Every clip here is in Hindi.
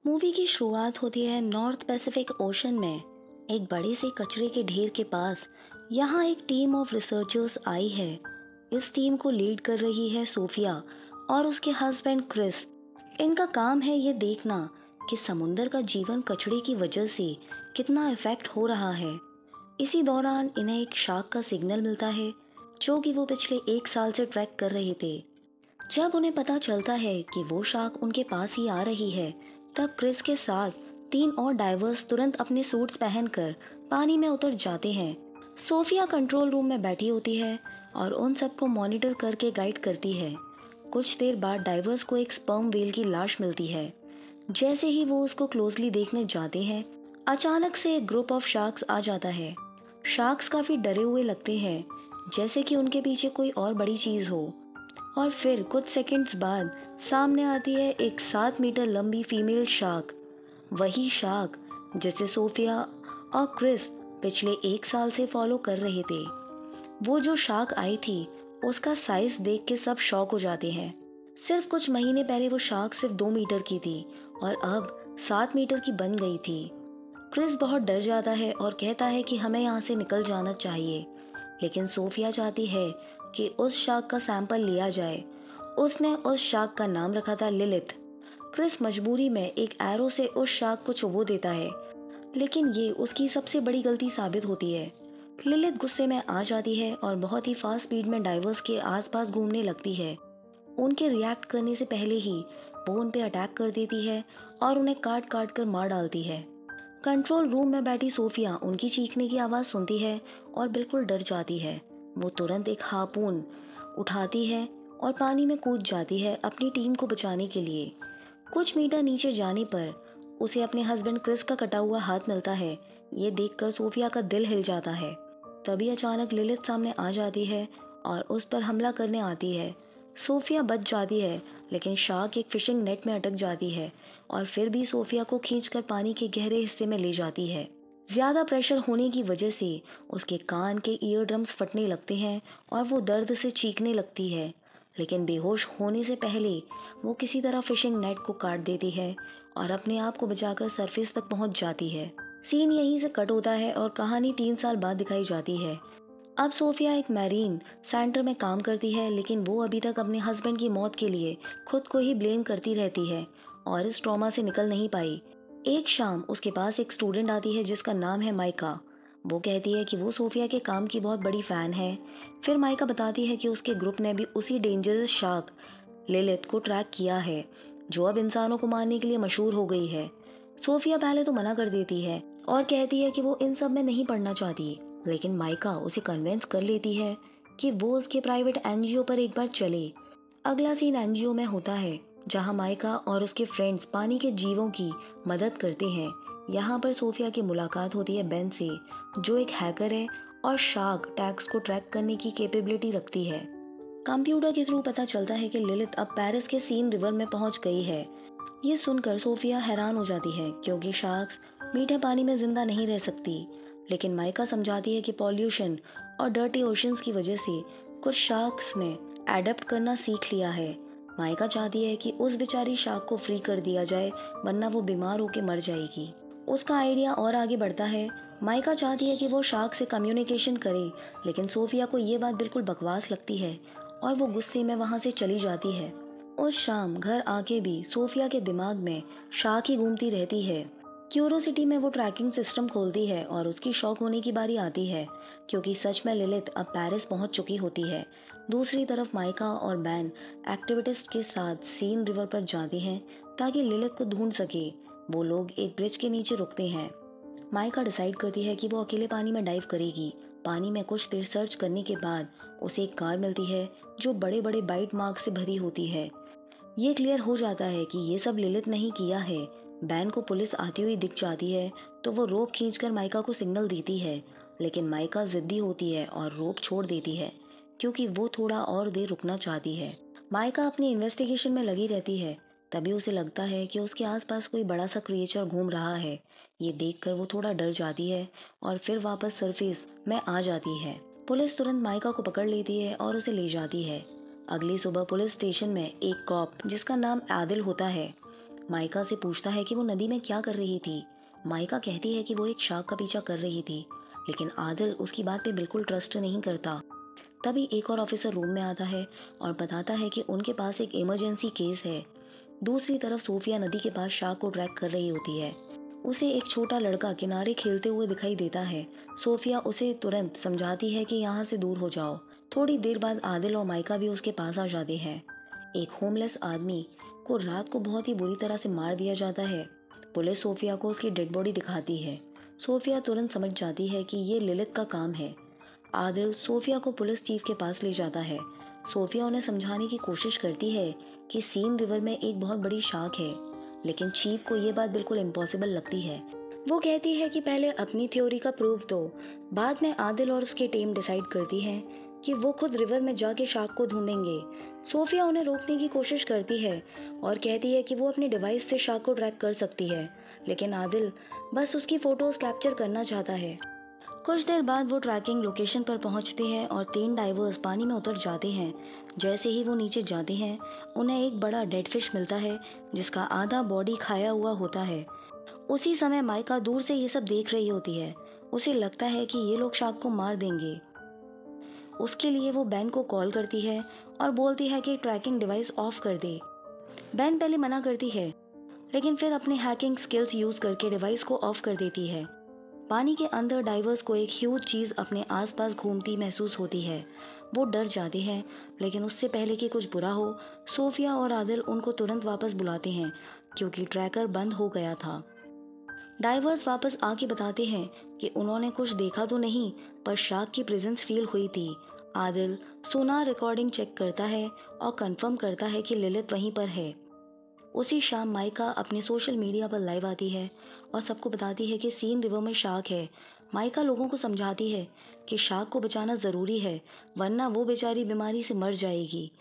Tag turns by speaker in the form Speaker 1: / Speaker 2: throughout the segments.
Speaker 1: मूवी की शुरुआत होती है नॉर्थ पैसिफिक ओशन में, एक बड़े से कचरे के ढेर के पास। यहाँ एक टीम ऑफ रिसर्चर्स आई है। इस टीम को लीड कर रही है सोफिया और उसके हस्बैंड क्रिस। इनका काम है ये देखना कि समुंदर का जीवन कचरे की वजह से कितना इफेक्ट हो रहा है। इसी दौरान इन्हें एक शार्क का सिग्नल मिलता है जो कि वो पिछले 1 साल से ट्रैक कर रहे थे। जब उन्हें पता चलता है कि वो शार्क उनके पास ही आ रही है, तब क्रिस के साथ 3 और डाइवर्स तुरंत अपने सूट्स पहनकर पानी में उतर जाते हैं। सोफिया कंट्रोल रूम में बैठी होती है और उन सबको मॉनिटर करके गाइड करती है। कुछ देर बाद डाइवर्स को एक स्पर्म व्हेल की लाश मिलती है। जैसे ही वो उसको क्लोजली देखने जाते हैं, अचानक से एक ग्रुप ऑफ शार्क्स आ जाता है। शार्क्स काफी डरे हुए लगते हैं, जैसे कि उनके पीछे कोई और बड़ी चीज हो। और फिर कुछ सेकंड्स बाद सामने आती है एक 7 मीटर लंबी फीमेल शार्क। वही शार्क जिसे सोफिया और क्रिस पिछले 1 साल से फॉलो कर रहे थे। वो जो शार्क आई थी उसका साइज देख के सब शॉक हो जाते हैं। सिर्फ कुछ महीने पहले वो शार्क सिर्फ 2 मीटर की थी और अब 7 मीटर की बन गई थी। क्रिस बहुत डर जाता है और कहता है कि हमें यहाँ से निकल जाना चाहिए, लेकिन सोफिया चाहती है कि उस शार्क का सैंपल लिया जाए। उसने उस शार्क का नाम रखा था लिलिथ। क्रिस मजबूरी में एक एरो से उस शार्क को चुबो देता है, लेकिन ये उसकी सबसे बड़ी गलती साबित होती है। लिलिथ गुस्से में आ जाती है और बहुत ही फास्ट स्पीड में डाइवर्स के आसपास घूमने लगती है। उनके रिएक्ट करने से पहले ही वो उन पे अटैक कर देती है और उन्हें काट काट कर मार डालती है। कंट्रोल रूम में बैठी सोफिया उनकी चीखने की आवाज़ सुनती है और बिल्कुल डर जाती है। वो तुरंत एक हार्पून उठाती है और पानी में कूद जाती है अपनी टीम को बचाने के लिए। कुछ मीटर नीचे जाने पर उसे अपने हस्बैंड क्रिस का कटा हुआ हाथ मिलता है। ये देखकर सोफिया का दिल हिल जाता है। तभी अचानक लिलिथ सामने आ जाती है और उस पर हमला करने आती है। सोफिया बच जाती है, लेकिन शार्क एक फिशिंग नेट में अटक जाती है और फिर भी सोफिया को खींचकर पानी के गहरे हिस्से में ले जाती है। ज्यादा प्रेशर होने की वजह से उसके कान के ईयर ड्रम्स फटने लगते हैं और वो दर्द से चीखने लगती है, लेकिन बेहोश होने से पहले वो किसी तरह फिशिंग नेट को काट देती है और अपने आप को बचाकर सरफेस तक पहुंच जाती है। सीन यहीं से कट होता है और कहानी 3 साल बाद दिखाई जाती है। अब सोफिया एक मैरीन सेंटर में काम करती है, लेकिन वो अभी तक अपने हस्बैंड की मौत के लिए खुद को ही ब्लेम करती रहती है और इस ट्रॉमा से निकल नहीं पाई। एक शाम उसके पास एक स्टूडेंट आती है जिसका नाम है माइका। वो कहती है कि वो सोफिया के काम की बहुत बड़ी फैन है। फिर माइका बताती है कि उसके ग्रुप ने भी उसी डेंजरस शार्क लिलिथ को ट्रैक किया है, जो अब इंसानों को मारने के लिए मशहूर हो गई है। सोफिया पहले तो मना कर देती है और कहती है कि वो इन सब में नहीं पढ़ना चाहती, लेकिन माइका उसे कन्विंस कर लेती है कि वो उसके प्राइवेट एनजीओ पर एक बार चले। अगला सीन एनजीओ में होता है, जहां माइका और उसके फ्रेंड्स पानी के जीवों की मदद करते हैं। यहाँ पर सोफिया की मुलाकात होती है बेन से, जो एक हैकर है और शार्क टैग्स को ट्रैक करने की कैपेबिलिटी रखती है। कंप्यूटर के थ्रू पता चलता है कि लिलिथ अब पेरिस के सीन रिवर में पहुंच गई है। ये सुनकर सोफिया हैरान हो जाती है, क्योंकि शार्क्स मीठे पानी में जिंदा नहीं रह सकती। लेकिन माइका समझाती है कि पॉल्यूशन और डर्टी ओशंस की वजह से कुछ शार्क्स ने एडप्ट करना सीख लिया है। माइका चाहती है कि उस बेचारी शार्क को फ्री कर दिया जाए, वरना वो बीमार होकर मर जाएगी। उसका आइडिया और आगे बढ़ता है। माइका चाहती है कि वो शार्क से कम्युनिकेशन करे, लेकिन सोफिया को ये बात बिल्कुल बकवास लगती है और वो गुस्से में वहां से चली जाती है। उस शाम घर आके भी सोफिया के दिमाग में शार्क ही घूमती रहती है। क्यूरोसिटी में वो ट्रैकिंग सिस्टम खोलती है और उसकी शौक होने की बारी आती है, क्योंकि सच में लिलिथ अब पेरिस पहुंच चुकी होती है। दूसरी तरफ माइका और बैन एक्टिविटिस्ट के साथ सीन रिवर पर जाते हैं ताकि लिलिथ को ढूंढ सके। वो लोग एक ब्रिज के नीचे रुकते हैं। माइका डिसाइड करती है कि वो अकेले पानी में डाइव करेगी। पानी में कुछ देर सर्च करने के बाद उसे एक कार मिलती है जो बड़े बड़े बाइट मार्क से भरी होती है। ये क्लियर हो जाता है कि ये सब लिलिथ नहीं किया है। बैन को पुलिस आती हुई दिख जाती है तो वो रोप खींचकर माइका को सिग्नल देती है, लेकिन माइका जिद्दी होती है और रोप छोड़ देती है, क्योंकि वो थोड़ा और देर रुकना चाहती है। माइका अपनी इन्वेस्टिगेशन में लगी रहती है। तभी उसे लगता है कि उसके आसपास कोई बड़ा सा क्रिएचर घूम रहा है। ये देखकर वो थोड़ा डर जाती है और फिर वापस सरफेस में आ जाती है। पुलिस तुरंत माइका को पकड़ लेती है और उसे ले जाती है। अगली सुबह पुलिस स्टेशन में एक कॉप जिसका नाम आदिल होता है, माइका से पूछता है कि वो नदी में क्या कर रही थी। माइका कहती है कि वो एक शार्क का पीछा कर रही थी, लेकिन आदिल उसकी बात पे बिल्कुल ट्रस्ट नहीं करता। तभी एक और ऑफिसर रूम में आता है और बताता है कि उनके पास एक इमरजेंसी केस है। दूसरी तरफ सोफिया नदी के पास शार्क को ट्रैक कर रही होती है। उसे एक छोटा लड़का किनारे खेलते हुए दिखाई देता है। सोफिया उसे तुरंत समझाती है कि यहाँ से दूर हो जाओ। थोड़ी देर बाद आदिल और माइका भी उसके पास आ जाते हैं। एक होमलेस आदमी को रात को बहुत ही बुरी तरह से मार दिया जाता है। पुलिस सोफिया को उसकी डेड बॉडी दिखाती है। सोफिया तुरंत समझ जाती है कि ये लिलित का काम है। आदिल सोफिया को पुलिस चीफ के पास ले जाता है। सोफिया उन्हें समझाने की कोशिश करती है कि सीन रिवर में एक बहुत बड़ी शार्क है, लेकिन चीफ को ये बात बिल्कुल इम्पॉसिबल लगती है। वो कहती है कि पहले अपनी थ्योरी का प्रूफ दो। बाद में आदिल और उसकी टीम डिसाइड करती है कि वो खुद रिवर में जाके शार्क को ढूंढेंगे। सोफिया उन्हें रोकने की कोशिश करती है और कहती है कि वो अपने डिवाइस से शार्क को ट्रैक कर सकती है, लेकिन आदिल बस उसकी फोटोज कैप्चर करना चाहता है। कुछ देर बाद वो ट्रैकिंग लोकेशन पर पहुंचते हैं और 3 डाइवर्स पानी में उतर जाते हैं। जैसे ही वो नीचे जाते हैं, उन्हें एक बड़ा डेड फिश मिलता है जिसका आधा बॉडी खाया हुआ होता है। उसी समय माइका दूर से ये सब देख रही होती है। उसे लगता है कि ये लोग शार्क को मार देंगे। उसके लिए वो बेन को कॉल करती है और बोलती है कि ट्रैकिंग डिवाइस ऑफ कर दे। बेन पहले मना करती है, लेकिन फिर अपने हैकिंग स्किल्स यूज करके डिवाइस को ऑफ कर देती है। पानी के अंदर डाइवर्स को एक ह्यूज चीज अपने आसपास घूमती महसूस होती है। वो डर जाते हैं, लेकिन उससे पहले कि कुछ बुरा हो, सोफिया और आदिल उनको तुरंत वापस बुलाते हैं क्योंकि ट्रैकर बंद हो गया था। डाइवर्स वापस आके बताते हैं कि उन्होंने कुछ देखा तो नहीं, पर शार्क की प्रेजेंस फील हुई थी। आदिल सोनार रिकॉर्डिंग चेक करता है और कंफर्म करता है कि लिलित वहीं पर है। उसी शाम माइका अपने सोशल मीडिया पर लाइव आती है और सबको बताती है कि सीन रिवर में शार्क है। माइका लोगों को समझाती है कि शार्क को बचाना ज़रूरी है, वरना वो बेचारी बीमारी से मर जाएगी।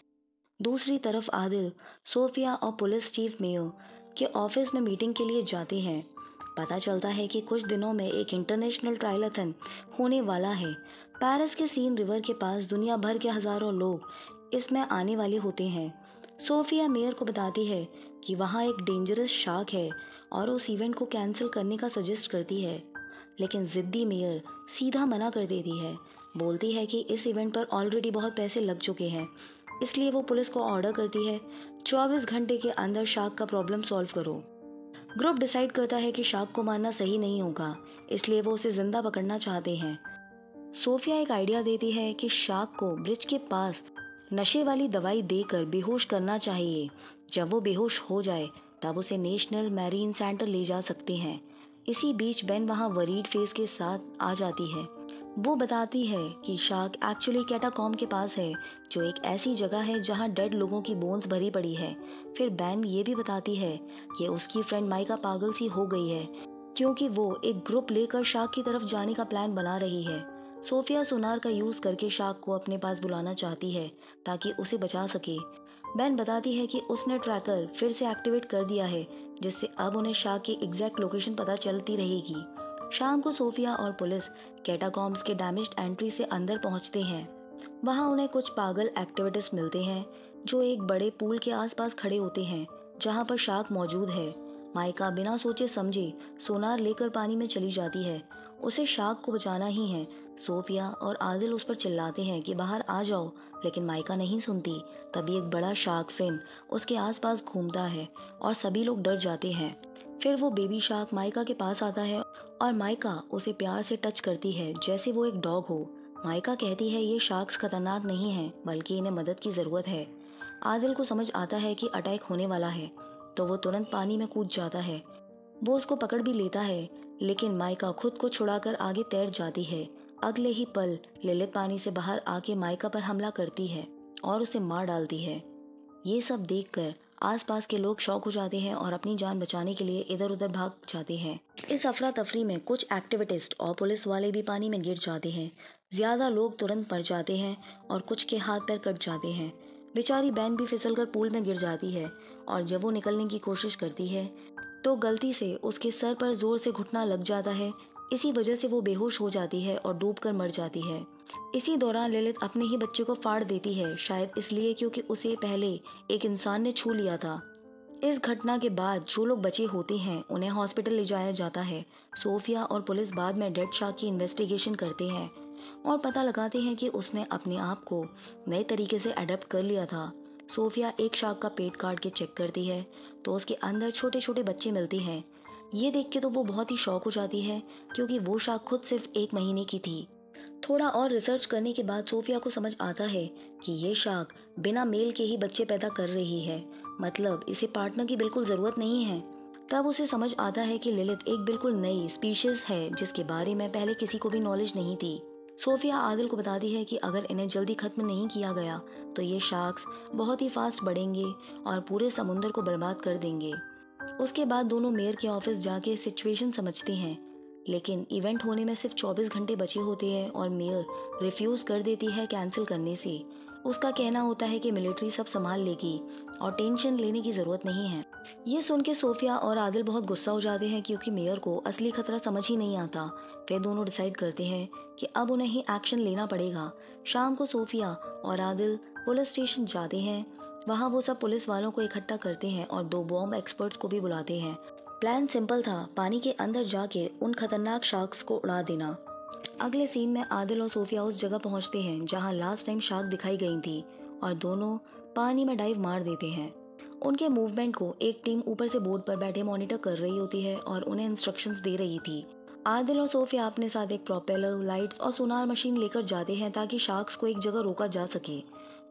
Speaker 1: दूसरी तरफ आदिल सोफिया और पुलिस चीफ मेयो के ऑफिस में मीटिंग के लिए जाते हैं। पता चलता है कि कुछ दिनों में एक इंटरनेशनल ट्रायलथन होने वाला है। पेरिस के सीन रिवर के पास दुनिया भर के हज़ारों लोग इसमें आने वाले होते हैं। सोफिया मेयर को बताती है कि वहाँ एक डेंजरस शार्क है और उस इवेंट को कैंसिल करने का सजेस्ट करती है, लेकिन ज़िद्दी मेयर सीधा मना कर देती है। बोलती है कि इस इवेंट पर ऑलरेडी बहुत पैसे लग चुके हैं, इसलिए वो पुलिस को ऑर्डर करती है 24 घंटे के अंदर शार्क का प्रॉब्लम सॉल्व करो। ग्रुप डिसाइड करता है कि शार्क को मारना सही नहीं होगा, इसलिए वो उसे जिंदा पकड़ना चाहते हैं। सोफिया एक आइडिया देती है कि शार्क को ब्रिज के पास नशे वाली दवाई देकर बेहोश करना चाहिए। जब वो बेहोश हो जाए तब उसे नेशनल मैरीन सेंटर ले जा सकते हैं। इसी बीच बेन वहाँ वरीड फेस के साथ आ जाती है। वो बताती है कि शार्क एक्चुअली कैटाकॉम के पास है, जो एक ऐसी जगह है जहाँ डेड लोगों की बोन्स भरी पड़ी है। फिर बैन ये भी बताती है कि उसकी फ्रेंड माइका पागल सी हो गई है क्योंकि वो एक ग्रुप लेकर शार्क की तरफ जाने का प्लान बना रही है। सोफिया सोनार का यूज करके शार्क को अपने पास बुलाना चाहती है ताकि उसे बचा सके। बैन बताती है कि उसने ट्रैकर फिर से एक्टिवेट कर दिया है, जिससे अब उन्हें शार्क की एग्जैक्ट लोकेशन पता चलती रहेगी। शाम को सोफिया और पुलिस कैटाकॉम्स के डैमेज्ड एंट्री से अंदर पहुंचते हैं। वहां उन्हें कुछ पागल एक्टिविटिस्ट मिलते हैं जो एक बड़े पूल के आसपास खड़े होते हैं जहां पर शार्क मौजूद है। माइका बिना सोचे समझे सोनार लेकर पानी में चली जाती है। उसे शार्क को बचाना ही है। सोफिया और आदिल उस पर चिल्लाते हैं कि बाहर आ जाओ, लेकिन माइका नहीं सुनती। तभी एक बड़ा शार्क फिन उसके आसपास घूमता है और सभी लोग डर जाते हैं। फिर वो बेबी शार्क माइका के पास आता है और माइका उसे प्यार से टच करती है जैसे वो एक डॉग हो। माइका कहती है ये शार्क्स खतरनाक नहीं है, बल्कि इन्हें मदद की ज़रूरत है। आदिल को समझ आता है कि अटैक होने वाला है, तो वो तुरंत पानी में कूद जाता है। वो उसको पकड़ भी लेता है, लेकिन माइका खुद को छुड़ाकर आगे तैर जाती है। अगले ही पल लिलित पानी से बाहर आके माइका पर हमला करती है और उसे मार डालती है। ये सब देखकर आसपास के लोग शॉक हो जाते हैं और अपनी जान बचाने के लिए इधर उधर भाग जाते हैं। इस अफरा तफरी में कुछ एक्टिविस्ट और पुलिस वाले भी पानी में गिर जाते हैं। ज्यादा लोग तुरंत मर जाते हैं और कुछ के हाथ पैर कट जाते हैं। बेचारी बैन भी फिसलकर पूल में गिर जाती है और जब वो निकलने की कोशिश करती है तो गलती से उसके सर पर जोर से घुटना लग जाता है। इसी वजह से वो बेहोश हो जाती है और डूबकर मर जाती है। इसी दौरान ललित अपने ही बच्चे को फाड़ देती है, शायद इसलिए क्योंकि उसे पहले एक इंसान ने छू लिया था। इस घटना के बाद जो लोग बचे होते हैं उन्हें हॉस्पिटल ले जाया जाता है। सोफिया और पुलिस बाद में डेड शार्क की इन्वेस्टिगेशन करते हैं और पता लगाते हैं कि उसने अपने आप को नए तरीके से अडेप्ट कर लिया था। सोफिया एक शार्क का पेट काट के चेक करती है तो उसके अंदर छोटे छोटे बच्चे मिलते हैं। ये देख के तो वो बहुत ही शॉक हो जाती है क्योंकि वो शार्क खुद सिर्फ 1 महीने की थी। थोड़ा और रिसर्च करने के बाद सोफिया को समझ आता है कि ये शार्क बिना मेल के ही बच्चे पैदा कर रही है, मतलब इसे पार्टनर की बिल्कुल ज़रूरत नहीं है। तब उसे समझ आता है कि लिलित एक बिल्कुल नई स्पीशीज है जिसके बारे में पहले किसी को भी नॉलेज नहीं थी। सोफिया आदिल को बताती है कि अगर इन्हें जल्दी खत्म नहीं किया गया तो ये शार्क्स बहुत ही फास्ट बढ़ेंगे और पूरे समुद्र को बर्बाद कर देंगे। उसके बाद दोनों मेयर के ऑफिस जाके सिचुएशन समझते हैं, लेकिन इवेंट होने में सिर्फ 24 घंटे बचे होते हैं और मेयर रिफ्यूज कर देती है कैंसिल करने से। उसका कहना होता है कि मिलिट्री सब संभाल लेगी और टेंशन लेने की ज़रूरत नहीं है। ये सुन के सोफिया और आदिल बहुत गुस्सा हो जाते हैं क्योंकि मेयर को असली खतरा समझ ही नहीं आता। वे दोनों डिसाइड करते हैं कि अब उन्हें ही एक्शन लेना पड़ेगा। शाम को सोफिया और आदिल पुलिस स्टेशन जाते हैं। वहाँ वो सब पुलिस वालों को इकट्ठा करते हैं और 2 बॉम्ब एक्सपर्ट्स को भी बुलाते हैं। प्लान सिंपल था, पानी के अंदर जाके उन खतरनाक शार्क्स को उड़ा देना। अगले सीन में आदिल और सोफिया उस जगह पहुंचते हैं जहां लास्ट टाइम शार्क दिखाई गई थी और दोनों पानी में डाइव मार देते हैं। उनके मूवमेंट को एक टीम ऊपर से बोर्ड पर बैठे मॉनिटर कर रही होती है और उन्हें इंस्ट्रक्शंस दे रही थी। आदिल और सोफिया अपने साथ एक प्रोपेलर, लाइट्स और सोनार मशीन लेकर जाते हैं ताकि शार्क्स को एक जगह रोका जा सके।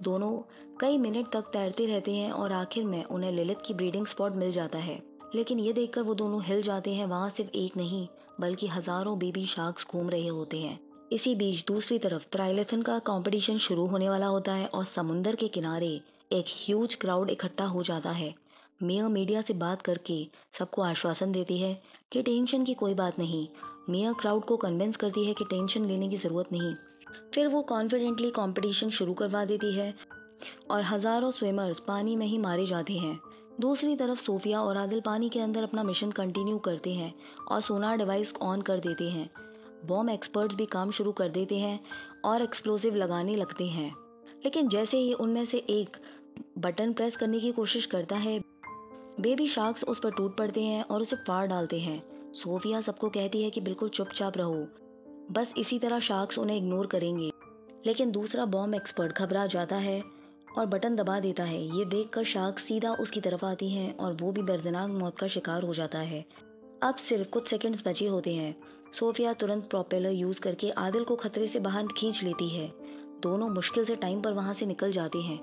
Speaker 1: दोनों कई मिनट तक तैरते रहते हैं और आखिर में उन्हें लिलित की ब्रीडिंग स्पॉट मिल जाता है। लेकिन ये देखकर वो दोनों हिल जाते हैं, वहाँ सिर्फ एक नहीं बल्कि हजारों बेबी शार्क्स घूम रहे होते हैं। इसी बीच दूसरी तरफ ट्रायलेथन का कंपटीशन शुरू होने वाला होता है और समुंदर के किनारे एक ह्यूज क्राउड इकट्ठा हो जाता है। मेयर मीडिया से बात करके सबको आश्वासन देती है कि टेंशन की कोई बात नहीं। मेयर क्राउड को कन्विंस करती है कि टेंशन लेने की ज़रूरत नहीं। फिर वो कॉन्फिडेंटली कंपटीशन शुरू करवा देती है और हजारों स्विमर्स पानी में ही मारे जाते हैं। दूसरी तरफ सोफिया और आदिल पानी के अंदर अपना मिशन कंटिन्यू करते हैं और सोनार डिवाइस ऑन कर देते हैं। बॉम्ब एक्सपर्ट्स भी काम शुरू कर देते हैं और एक्सप्लोसिव लगाने लगते हैं। लेकिन जैसे ही उनमें से एक बटन प्रेस करने की कोशिश करता है, बेबी शार्क्स उस पर टूट पड़ते हैं और उसे फाड़ डालते हैं। सोफिया सबको कहती है कि बिल्कुल चुपचाप रहो, बस इसी तरह शार्क्स उन्हें इग्नोर करेंगे। लेकिन दूसरा बॉम्ब एक्सपर्ट घबरा जाता है और बटन दबा देता है। ये देखकर शार्क सीधा उसकी तरफ आती हैं और वो भी दर्दनाक मौत का शिकार हो जाता है। अब सिर्फ कुछ सेकंड्स बचे होते हैं। सोफिया तुरंत प्रोपेलर यूज करके आदिल को खतरे से बाहर खींच लेती है। दोनों मुश्किल से टाइम पर वहां से निकल जाते हैं।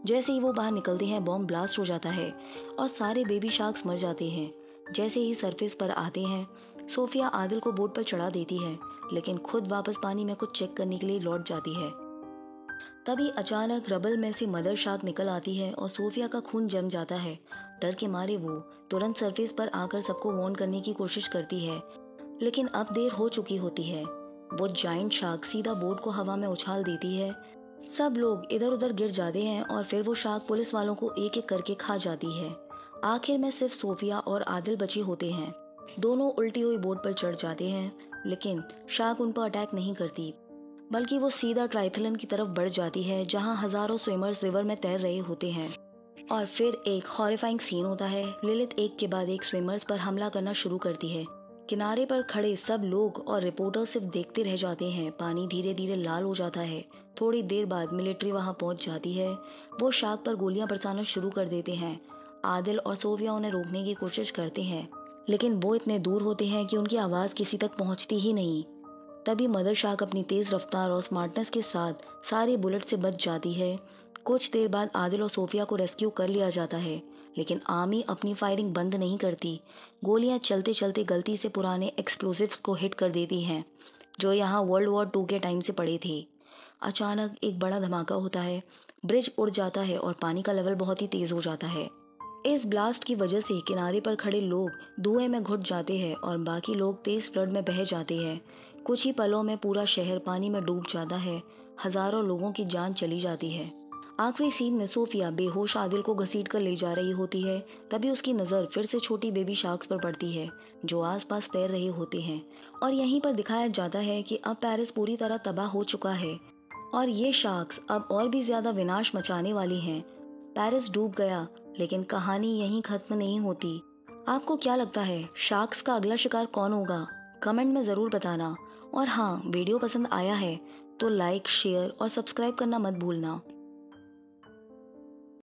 Speaker 1: जैसे ही वो बाहर निकलते हैं, बॉम्ब ब्लास्ट हो जाता है और सारे बेबी शार्क्स मर जाते हैं। जैसे ही सरफेस पर आते हैं, सोफिया आदिल को बोट पर चढ़ा देती है, लेकिन खुद वापस पानी में कुछ चेक करने के लिए लौट जाती है। तभी अचानक रबल में से मदर शार्क निकल आती है और सोफिया का खून जम जाता है। डर के मारे वो तुरंत सरफेस पर आकर सबको वार्न करने की कोशिश करती है, लेकिन अब देर हो चुकी होती है। वो जायंट शार्क सीधा बोट को हवा में उछाल देती है। सब लोग इधर उधर गिर जाते हैं और फिर वो शार्क पुलिस वालों को एक एक करके खा जाती है। आखिर में सिर्फ सोफिया और आदिल बचे होते हैं। दोनों उल्टी हुई बोट पर चढ़ जाते हैं, लेकिन शार्क उन पर अटैक नहीं करती, बल्कि वो सीधा ट्राइथलन की तरफ बढ़ जाती है जहां हजारों स्विमर्स रिवर में तैर रहे होते हैं। और फिर एक हॉरिफाइंग सीन होता है। लिलित एक के बाद एक स्विमर्स पर हमला करना शुरू करती है। किनारे पर खड़े सब लोग और रिपोर्टर सिर्फ देखते रह जाते हैं। पानी धीरे धीरे लाल हो जाता है। थोड़ी देर बाद मिलिट्री वहां पहुंच जाती है। वो शार्क पर गोलियां बरसाना शुरू कर देते हैं। आदिल और सोफिया उन्हें रोकने की कोशिश करते हैं, लेकिन वो इतने दूर होते हैं कि उनकी आवाज़ किसी तक पहुंचती ही नहीं। तभी मदर शार्क अपनी तेज़ रफ्तार और स्मार्टनेस के साथ सारे बुलेट से बच जाती है। कुछ देर बाद आदिल और सोफिया को रेस्क्यू कर लिया जाता है, लेकिन आर्मी अपनी फायरिंग बंद नहीं करती। गोलियां चलते चलते गलती से पुराने एक्सप्लोसिव्स को हिट कर देती हैं जो यहाँ वर्ल्ड वॉर 2 के टाइम से पड़े थे। अचानक एक बड़ा धमाका होता है, ब्रिज उड़ जाता है और पानी का लेवल बहुत ही तेज़ हो जाता है। इस ब्लास्ट की वजह से किनारे पर खड़े लोग धुएं में घुट जाते हैं और बाकी लोग तेज फ्लड में बह जाते हैं। कुछ ही पलों में पूरा शहर पानी में डूब जाता है। हजारों लोगों की जान चली जाती है। आखिरी सीन में सोफिया बेहोश आदिल को घसीट कर ले जा रही होती है। तभी उसकी नज़र फिर से छोटी बेबी शार्क्स पर पड़ती है जो आसपास तैर रहे होते हैं और यहीं पर दिखाया जाता है कि अब पेरिस पूरी तरह तबाह हो चुका है और ये शार्क्स अब और भी ज़्यादा विनाश मचाने वाली हैं। पेरिस डूब गया, लेकिन कहानी यहीं खत्म नहीं होती। आपको क्या लगता है, शार्क्स का अगला शिकार कौन होगा? कमेंट में ज़रूर बताना। और हाँ, वीडियो पसंद आया है तो लाइक, शेयर और सब्सक्राइब करना मत भूलना।